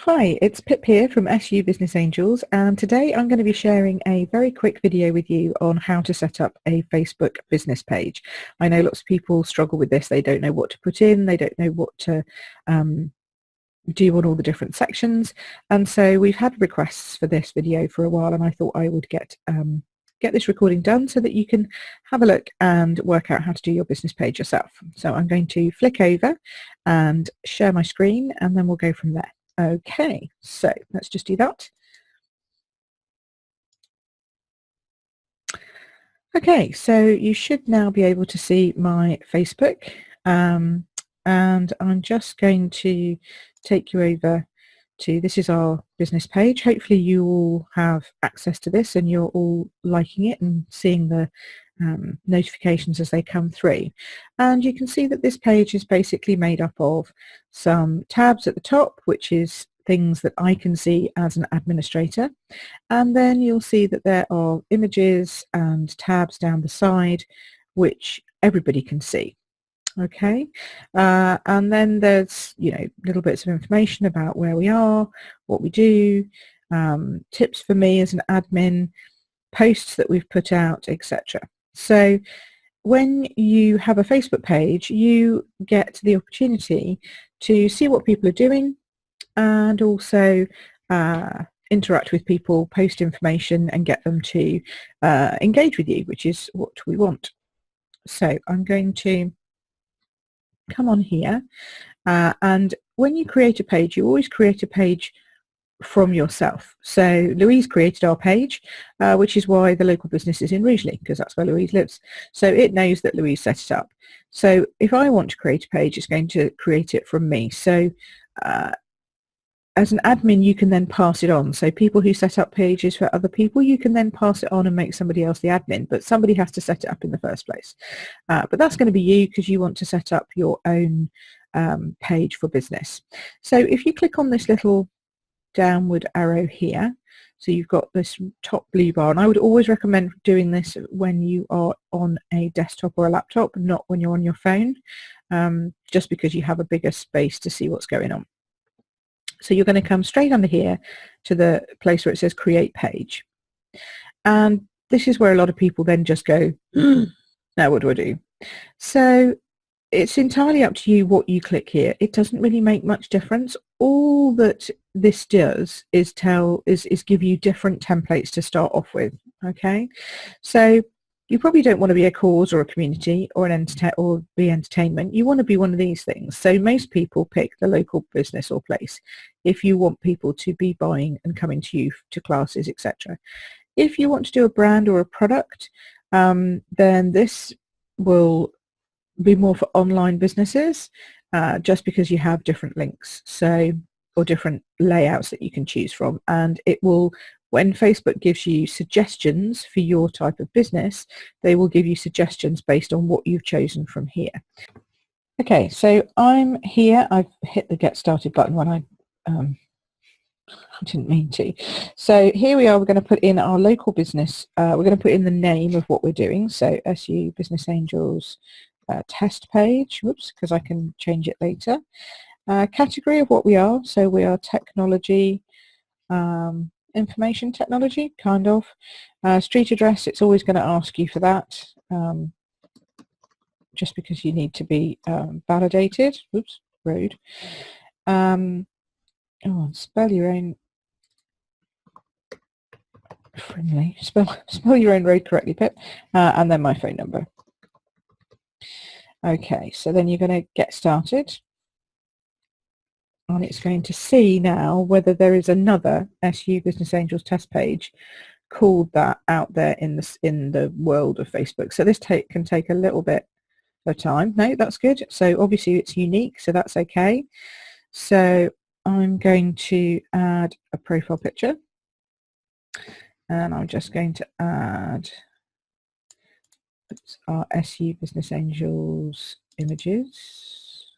Hi, it's Pip here from SU Business Angels, and today I'm going to be sharing a very quick video with you on how to set up a Facebook business page. I know lots of people struggle with this. They don't know what to put in, they don't know what to do on all the different sections, and so we've had requests for this video for a while, and I thought I would get this recording done so that you can have a look and work out how to do your business page yourself. So I'm going to flick over and share my screen, and then we'll go from there. Okay, so let's just do that. Okay, so you should now be able to see my Facebook, and I'm just going to take you over to, this is our business page. Hopefully you all have access to this and you're all liking it and seeing the notifications as they come through. And you can see that this page is basically made up of some tabs at the top, which is things that I can see as an administrator, and then you'll see that there are images and tabs down the side which everybody can see. Okay, and then there's, you know, little bits of information about where we are, what we do, tips for me as an admin, posts that we've put out, etc. So when you have a Facebook page, you get the opportunity to see what people are doing and also interact with people, post information and get them to engage with you, which is what we want. So I'm going to come on here, and when you create a page, you always create a page from yourself. So Louise created our page, which is why the local business is in Rugeley, because that's where Louise lives. So it knows that Louise set it up. So if I want to create a page, it's going to create it from me. So as an admin, you can then pass it on. So people who set up pages for other people, you can then pass it on and make somebody else the admin, but somebody has to set it up in the first place. But that's going to be you, because you want to set up your own page for business. So if you click on this little downward arrow here, so you've got this top blue bar, and I would always recommend doing this when you are on a desktop or a laptop, not when you're on your phone, just because you have a bigger space to see what's going on. So you're going to come straight under here to the place where it says create page, and this is where a lot of people then just go, now what do I do? So it's entirely up to you what you click here. It doesn't really make much difference. All that this does is give you different templates to start off with. Okay, so you probably don't want to be a cause or a community or be entertainment. You want to be one of these things. So most people pick the local business or place if you want people to be buying and coming to you to classes, etc. If you want to do a brand or a product, then this will be more for online businesses, just because you have different links, so, or different layouts that you can choose from, and it will, when Facebook gives you suggestions for your type of business, they will give you suggestions based on what you've chosen from here. Okay, so I'm here. I've hit the get started button when I didn't mean to. So here we are. We're going to put in our local business. We're going to put in the name of what we're doing. So SU Business Angels test page. Whoops, because I can change it later. Category of what we are. So we are technology, information technology, kind of. Street address, it's always going to ask you for that, just because you need to be validated. Whoops, road. Oh, spell your own friendly. Spell your own road correctly, Pip. And then my phone number. Okay, so then you're going to get started, and it's going to see now whether there is another SU Business Angels test page called that out there in the world of Facebook. So this can take a little bit of time. No, that's good. So obviously it's unique, so that's okay. So I'm going to add a profile picture, and I'm just going to add our SU Business Angels images.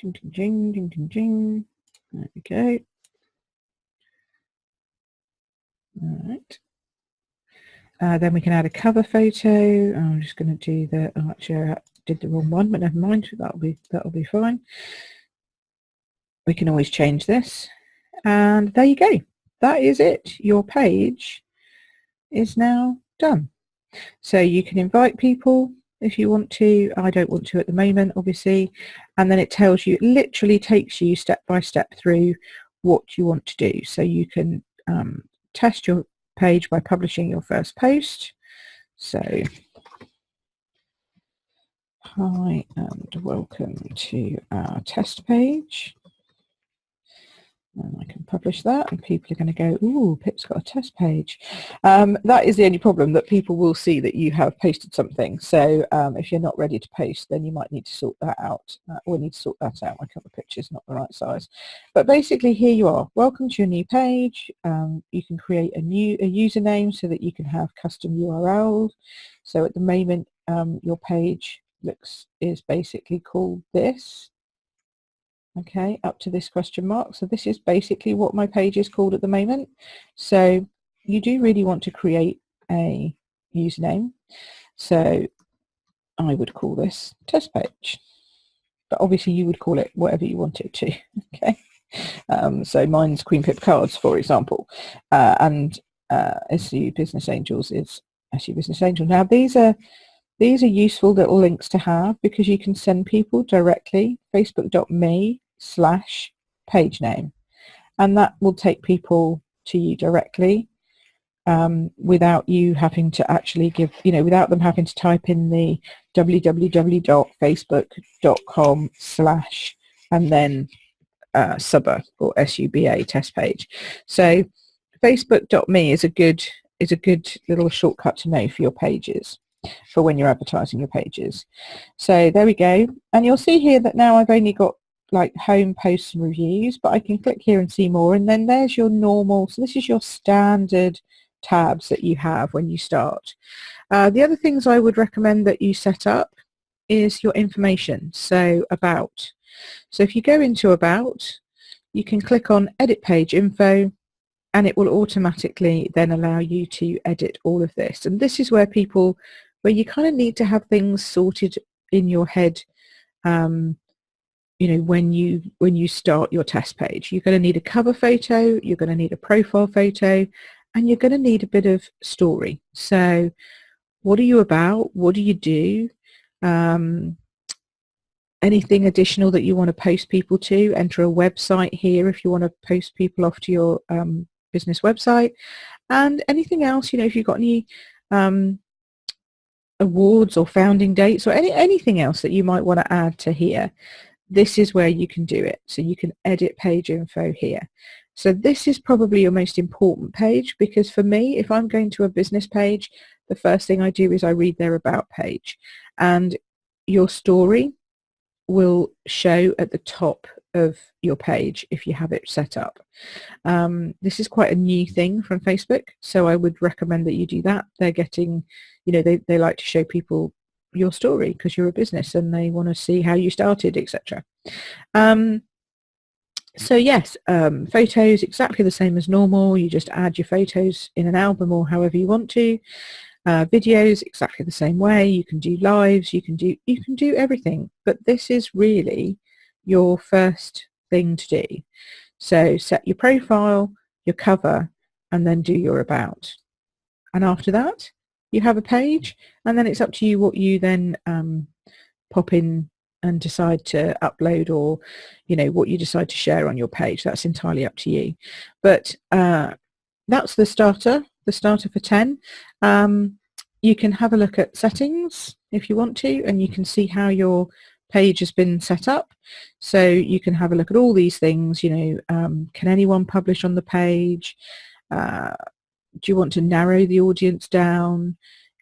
Ding, ding, ding, ding, ding, ding. There we go. All right. Then we can add a cover photo. I'm just going to do the. Oh, actually, I did the wrong one, but never mind. That'll be fine. we can always change this, and there you go. That is it. Your page is now done. So you can invite people if you want to. I don't want to at the moment, obviously. And then it tells you, it literally takes you step by step through what you want to do. So you can test your page by publishing your first post. So, hi and welcome to our test page. And I can publish that, and people are going to go, ooh, Pip's got a test page. That is the only problem, that people will see that you have posted something. So if you're not ready to post, then you might need to sort that out. Or need to sort that out. My cover picture is not the right size. But basically, here you are. Welcome to your new page. You can create a username so that you can have custom URLs. So at the moment, your page is basically called this. Okay, up to this question mark. So this is basically what my page is called at the moment. So you do really want to create a username. So I would call this test page, but obviously you would call it whatever you want it to. Okay, so mine's Queen Pip Cards, for example, and SU Business Angels is SU Business Angel. Now these are useful little links to have, because you can send people directly facebook.me/page name, and that will take people to you directly without you having to actually give, without them having to type in the www.facebook.com/ and then SUBA or SUBA test page. So facebook.me is a good little shortcut to know for your pages, for when you're advertising your pages. So there we go, and you'll see here that now I've only got like home, posts and reviews, but I can click here and see more, and then there's your normal, so this is your standard tabs that you have when you start. The other things I would recommend that you set up is your information. So about, so if you go into about, you can click on edit page info, and it will automatically then allow you to edit all of this. And this is where you kind of need to have things sorted in your head. When you start your test page, you're going to need a cover photo, you're going to need a profile photo, and you're going to need a bit of story. So what are you about? What do you do? Anything additional that you want to post people to, enter a website here if you want to post people off to your business website, and anything else, if you've got any awards or founding dates or anything else that you might want to add to here, this is where you can do it. So you can edit page info here. So this is probably your most important page, because for me, if I'm going to a business page, the first thing I do is I read their about page, and your story will show at the top of your page if you have it set up. This is quite a new thing from Facebook, so I would recommend that you do that. They're getting, they like to show people your story because you're a business and they want to see how you started, etc. So yes, photos exactly the same as normal. You just add your photos in an album or however you want to. Videos exactly the same way. You can do lives, you can do everything, but this is really your first thing to do. So set your profile, your cover, and then do your about. And after that, you have a page, and then it's up to you what you then pop in and decide to upload, or what you decide to share on your page. That's entirely up to you. But that's the starter for 10. You can have a look at settings if you want to, and you can see how your page has been set up. So you can have a look at all these things. Can anyone publish on the page? Do you want to narrow the audience down?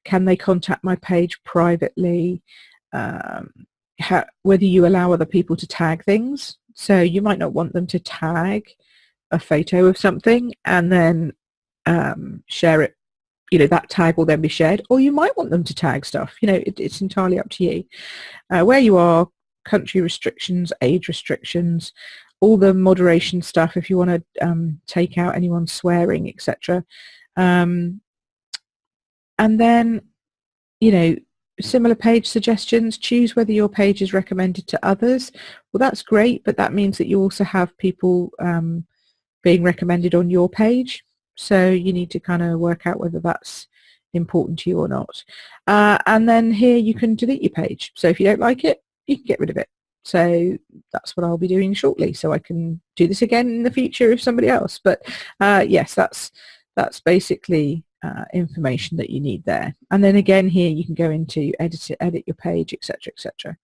Can they contact my page privately? Whether you allow other people to tag things. So you might not want them to tag a photo of something and then share it. That tag will then be shared, or you might want them to tag stuff. It's entirely up to you. Where you are, country restrictions, age restrictions, all the moderation stuff if you want to take out anyone swearing, etc. And then similar page suggestions, choose whether your page is recommended to others. Well, that's great, but that means that you also have people being recommended on your page. So you need to kind of work out whether that's important to you or not. And then here you can delete your page. So if you don't like it, you can get rid of it. So that's what I'll be doing shortly. So I can do this again in the future if somebody else. But yes, that's basically information that you need there. And then again here you can go into edit your page, etc., etc.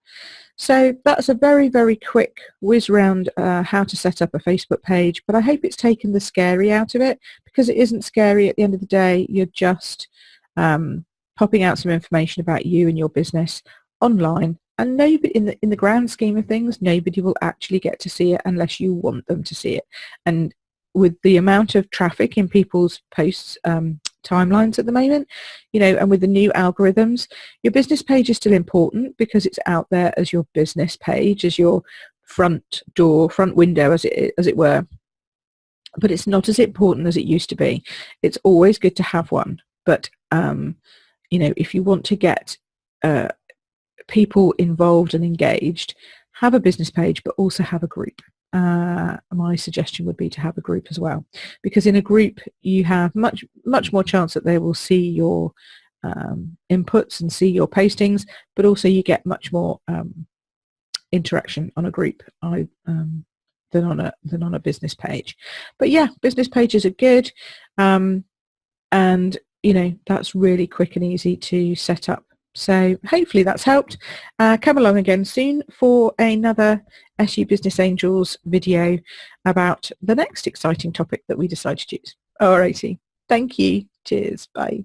So that's a very, very quick whiz round how to set up a Facebook page, but I hope it's taken the scary out of it, because it isn't scary. At the end of the day, you're just popping out some information about you and your business online, and nobody, in the grand scheme of things, nobody will actually get to see it unless you want them to see it. And with the amount of traffic in people's posts, timelines at the moment, and with the new algorithms, your business page is still important because it's out there as your business page, as your front window, as it were. But it's not as important as it used to be. It's always good to have one, but if you want to get people involved and engaged, have a business page, but also have a group. My suggestion would be to have a group as well, because in a group you have much more chance that they will see your inputs and see your postings, but also you get much more interaction on a group than on a business page. But yeah, business pages are good, and that's really quick and easy to set up. So hopefully that's helped. Come along again soon for another SU Business Angels video about the next exciting topic that we decide to choose. Alrighty, thank you. Cheers. Bye.